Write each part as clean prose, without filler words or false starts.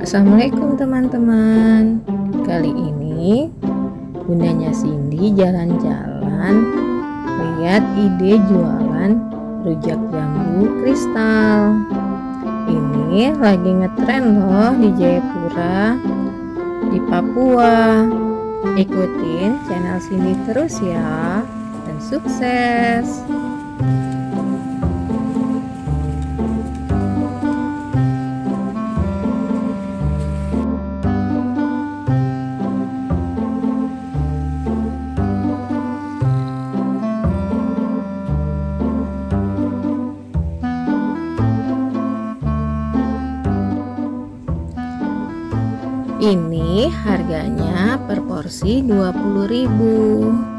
Assalamualaikum teman-teman. Kali ini Bundanya Cindy jalan-jalan lihat ide jualan rujak jambu kristal. Ini lagi ngetren loh di Jayapura, di Papua. Ikutin channel Cindy terus ya, dan sukses. Ini harganya per porsi 20.000.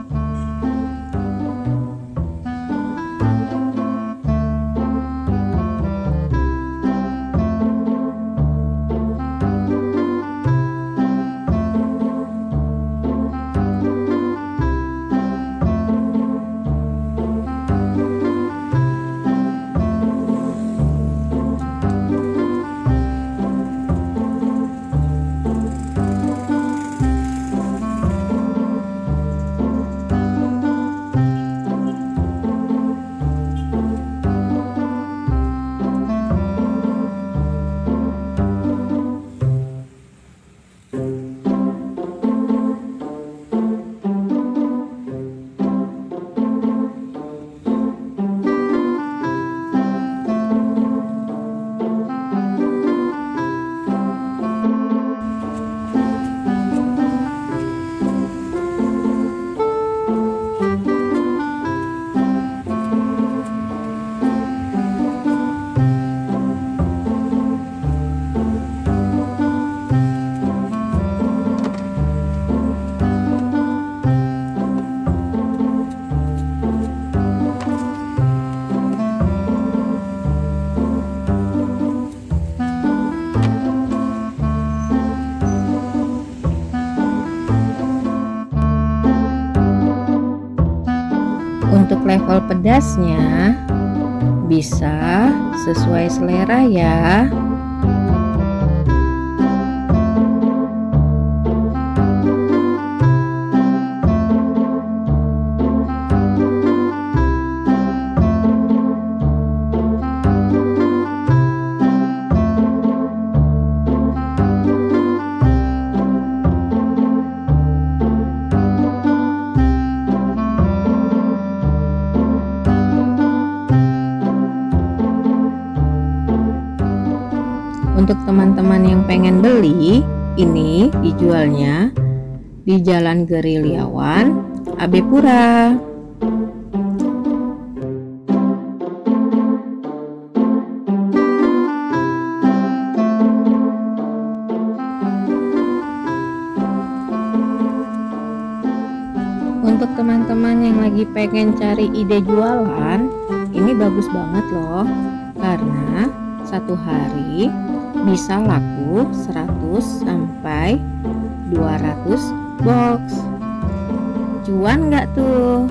Untuk level pedasnya bisa sesuai selera ya. Untuk teman-teman yang pengen beli, ini dijualnya di Jalan Gerilyawan, AB Pura. Untuk teman-teman yang lagi pengen cari ide jualan, ini bagus banget loh, karena satu hari bisa laku 100 sampai 200 box. Cuan nggak tuh?